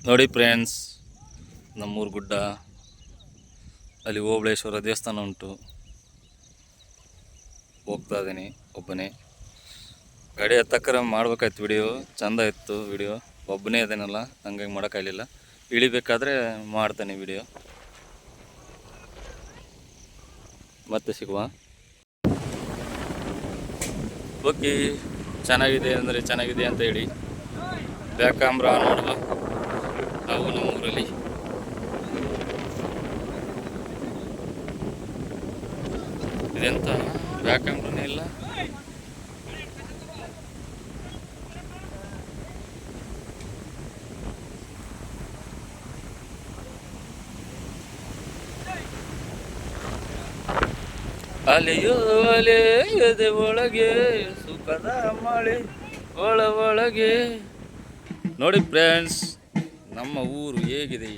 ನೋಡಿ ಫ್ರೆಂಡ್ಸ್, ನಮ್ಮೂರು ಗುಡ್ಡ, ಅಲ್ಲಿ ಓಬಳೇಶ್ವರ ದೇವಸ್ಥಾನ ಉಂಟು. ಹೋಗ್ತಾ ಇದ್ದೀನಿ ಒಬ್ಬನೇ. ಗಾಡಿ ಹತ್ತಕ್ಕರ ಮಾಡ್ಬೇಕಾಯ್ತು ವಿಡಿಯೋ, ಚೆಂದ ಇತ್ತು ವಿಡಿಯೋ. ಒಬ್ಬನೇ ಇದೇನಲ್ಲ, ಹಂಗಾಗಿ ಮಾಡೋಕ್ಕಾಗಲಿಲ್ಲ. ಇಳಿಬೇಕಾದ್ರೆ ಮಾಡ್ತೇನೆ ವಿಡಿಯೋ. ಮತ್ತೆ ಸಿಗುವ. ಓಕೆ, ಚೆನ್ನಾಗಿದೆ ಅಂದರೆ ಚೆನ್ನಾಗಿದೆ ಅಂತ ಹೇಳಿ ಬ್ಯಾಕ್ ಕ್ಯಾಮ್ರಾ ನೋಡುವ. ನಾವು ನಮ್ಮೂರಲ್ಲಿ ಇದೆಂತ ಬ್ಯಾಕ್ ಕ್ಯಾಮ್ರಾನೇ ಇಲ್ಲ. ಅಲೆಯೋ ಅಲೆ ಎದೆ ಒಳಗೆ ಸುಖದ ಮಳೆ ಒಳಗೆ. ನೋಡಿ ಫ್ರೆಂಡ್ಸ್, ನಮ್ಮ ಊರು ಹೇಗಿದೆ.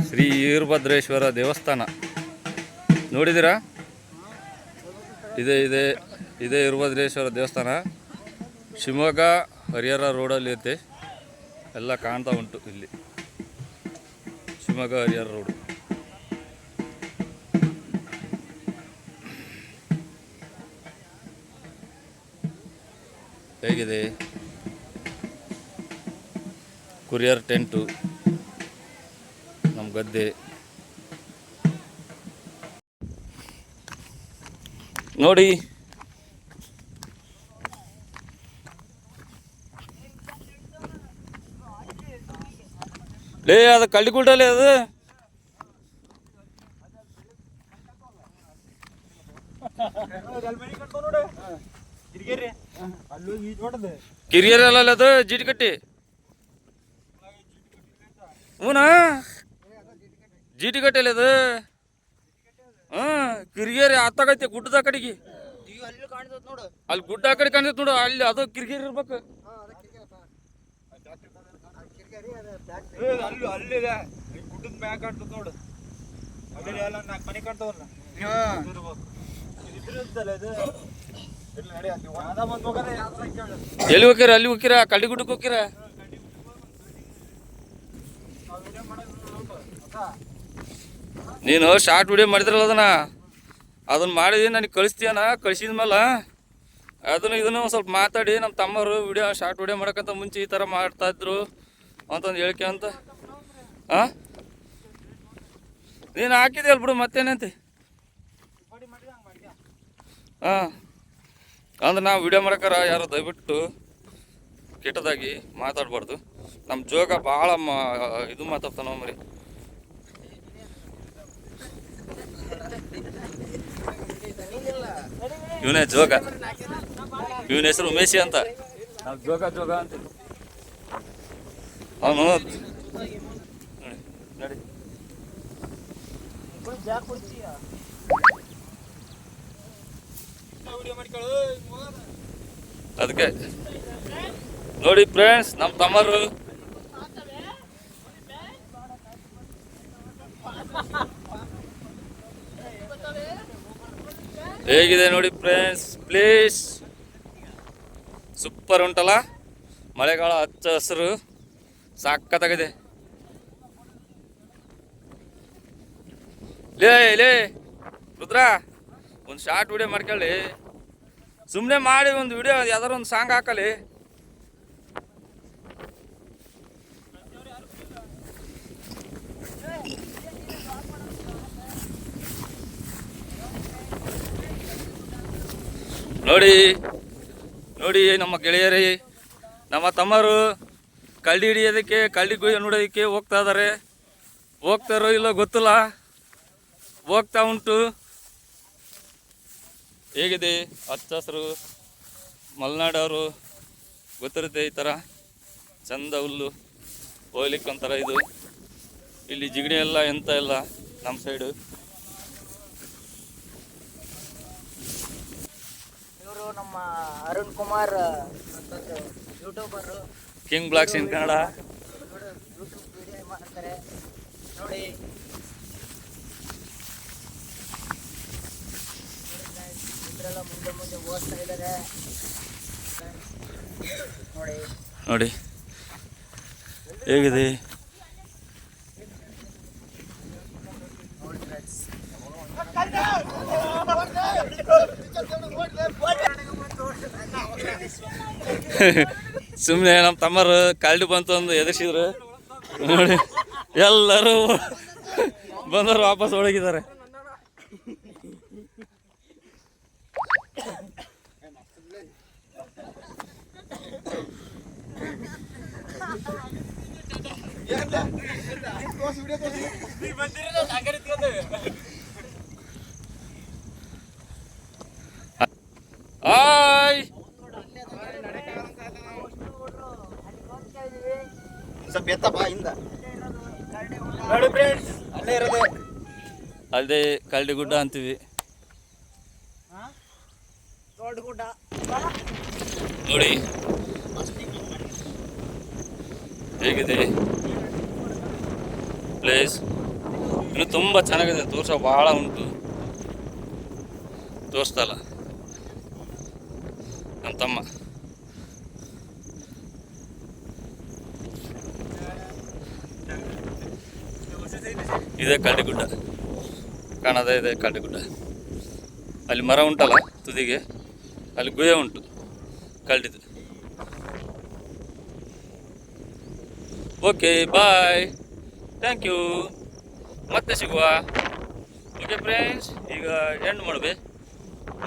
ಶ್ರೀ ವೀರಭದ್ರೇಶ್ವರ ದೇವಸ್ಥಾನ ನೋಡಿದ್ದೀರಾ? ಇದೆ ವೀರಭದ್ರೇಶ್ವರ ದೇವಸ್ಥಾನ. ಶಿವಮೊಗ್ಗ ಹರಿಹರ ರೋಡಲ್ಲಿ ಐತೆ. ಎಲ್ಲ ಕಾಣ್ತಾ ಉಂಟು ಇಲ್ಲಿ, ಶಿವಮೊಗ್ಗ ಹರಿಹರ ರೋಡು. ಹೇಗಿದೆ? ಕುರಿಯರ್ ಟೆಂಟು, ನಮ್ಮ ಗದ್ದೆ ನೋಡಿ. ಲೇ, ಅದು ಕಳ್ಳಿಗುಡ್ಡಲ್ಲೇ ಅದು. ಕಿರಿಯರ್ ಅಲ್ಲ ಅದು, ಜೀಟಿ ಕಟ್ಟಿ. ಹೂನಾ, ಜೀಟಿ ಕಟ್ಟೆಲ್ಲ ಅದು. ಕಿರಿಯರ್ ಆತಾಗೈತೆ ಗುಡ್ಡದ ಕಡೆಗೆ. ಅಲ್ಲಿ ಗುಡ್ಡ ಕಡೆ ಕಾಣ್ತೈತೆ ನೋಡು, ಅಲ್ಲಿ ಅದು ಕಿರಿಯರ್ ಇರ್ಬೇಕು. ಗುಡ್ಡದ ಮ್ಯಾಗ ಕಾಣ್ತದ ನೋಡು, ಮನೆ ಕಾಣ್ತಾವಲ್ಲ. ಎಲ್ಲಿ ಹೋಗ್ಯಾರ? ಅಲ್ಲಿ ಹೋಗ್ಯಾರ, ಕಳ್ಳಿಗುಡ್ಡಕ್ಕೆ ಹೋಗ್ಯಾರ. ನೀನು ಶಾರ್ಟ್ ವಿಡಿಯೋ ಮಾಡಿದ್ರಲ್ಲ, ಅದನ್ನ ಮಾಡಿ ನನಗೆ ಕಳಿಸ್ತೀಯನ. ಕಳಿಸಿದ್ಮೇಲೆ ಇದನ್ನು ಒಂದು ಸ್ವಲ್ಪ ಮಾತಾಡಿ, ನಮ್ಮ ತಮ್ಮರು ವಿಡಿಯೋ ಶಾರ್ಟ್ ವಿಡಿಯೋ ಮಾಡೋಕ್ಕಂತ ಮುಂಚೆ ಈ ಥರ ಮಾಡ್ತಾಯಿದ್ರು ಅಂತಂದು ಹೇಳ್ಕೆ ಅಂತ. ನೀನು ಹಾಕಿದೆ ಬಿಡು, ಮತ್ತೇನಂತೆ. ಅಂದ್ರೆ ನಾವು ವಿಡಿಯೋ ಮಾಡೋಕ್ಕಾರ ಯಾರು ದಯವಿಟ್ಟು ಕೆಟ್ಟದಾಗಿ ಮಾತಾಡಬಾರ್ದು. ನಮ್ಮ ಜೋಗ ಭಾಳ ಇದು ಮಾತಾಡ್ತಾನೋ ಮರಿ. ಇವನೇ ಜೋಗ, ಇವನ ಹೆಸರು ಉಮೇಶಿ ಅಂತ. ನಾವು ಜೋಗ ಅಂತ ಅವನು. ನೋಡಿ, ಅದಕ್ಕೆ ನೋಡಿ ಫ್ರೆಂಡ್ಸ್, ನಮ್ಮ ತಮ್ಮರು ಹೇಗಿದೆ ನೋಡಿ ಫ್ರೆಂಡ್ಸ್. ಪ್ಲೇಸ್ ಸೂಪರ್ ಉಂಟಲ್ಲ, ಮಳೆಗಾಲ ಹಚ್ಚ ಹಸಿರು ಸಾಕತ್ತಾಗಿದೆ. ಲೇ ರುದ್ರ, ಒಂದು ಶಾರ್ಟ್ ವಿಡಿಯೋ ಮಾಡ್ಕೊಳ್ಳಿ. ಸುಮ್ಮನೆ ಮಾಡಿ ಒಂದು ವಿಡಿಯೋ, ಯಾವ್ದಾರು ಒಂದು ಸಾಂಗ್ ಹಾಕಲಿ. ನೋಡಿ ನಮ್ಮ ಗೆಳೆಯರೇ, ನಮ್ಮ ತಮ್ಮರು ಕಳ್ಳಿ ಹಿಡಿಯೋದಕ್ಕೆ, ಕಳ್ಳಿ ನೋಡೋದಕ್ಕೆ ಹೋಗ್ತಾ ಇದ್ದಾರೆ. ಹೋಗ್ತಾರೋ ಇಲ್ಲೋ ಗೊತ್ತಿಲ್ಲ, ಹೋಗ್ತಾ ಉಂಟು. ಹೇಗಿದೆ ಹಚ್ಚ ಹಸಿರು, ಮಲೆನಾಡವರು ಗೊತ್ತಿರುತ್ತೆ ಈ ಥರ ಚಂದ ಹುಲ್ಲು ಹೋಗ್ಲಿಕ್ಕೆ ಒಂಥರ ಇದು. ಇಲ್ಲಿ ಜಿಗಣಿ ಎಲ್ಲ ಎಂತ ಇಲ್ಲ ನಮ್ಮ ಸೈಡು. ಇವರು ನಮ್ಮ Arun Kumar YouTuber, king blogs ಇನ್ ಕನ್ನಡ. ಯೂಟ್ಯೂಬ್ ವಿಡಿಯೋ ಮಾಡ್ತಾರೆ ನೋಡಿ. ರೈತರೆಲ್ಲ ಮುಂದೆ ಮುಂದೆ ಓಡ್ತಾ ಇದ್ದಾರೆ ನೋಡಿ. ನೋಡಿ ಹೇಗಿದೆ. ನೋಡಿ ಫ್ರೆಂಡ್ಸ್, ಸುಮ್ಮನೆ ನಮ್ಮ ತಮ್ಮರು ಕಾಲ್ಡಿ ಬಂತು ಅಂದು ಎದುರಿಸಿದ್ರು. ನೋಡಿ ಎಲ್ಲರೂ ಬಂದವರು ವಾಪಸ್ ಹೋಗಿದ್ದಾರೆ. ಹಾಯ್, ಸ್ವಲ್ಪ ಎತ್ತಪ್ಪ ಹಿಂದ ನೋಡಿ ಫ್ರೆಂಡ್ಸ್, ಅಲ್ಲೇ ಇರೋದು ಅಲ್ಲದೆ ಕಲ್ಡಿ ಗುಡ್ಡ ಅಂತೀವಿ. ದೊಡ್ಡ ಗುಡ್ಡ. ನೋಡಿ ಹೇಗಿದೆ ಪ್ಲೇಸ್. ಇನ್ನು ತುಂಬ ಚೆನ್ನಾಗಿದೆ, ತೋರ್ಸೋ ಭಾಳ ಉಂಟು, ತೋರಿಸ್ತಲ್ಲ ನಮ್ಮ ತಮ್ಮ. ಇದೇ ಕಲ್ಡಿ ಗುಡ್ಡ ಕಾಣದ, ಇದೆ ಕಲ್ಡಿ ಗುಡ್ಡ. ಅಲ್ಲಿ ಮರ ಉಂಟಲ್ಲ ತುದಿಗೆ, ಅಲ್ಲಿ ಗುಹೆ ಉಂಟು ಕಲ್ಡಿದು. ಓಕೆ ಬಾಯ್, ಥ್ಯಾಂಕ್ ಯು, ಮತ್ತೆ ಸಿಗುವ. ಓಕೆ ಫ್ರೆಂಡ್ಸ್, ಈಗ ಎಂಡ್ ಮಾಡುವೆ,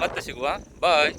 ಮತ್ತೆ ಸಿಗುವ, ಬಾಯ್.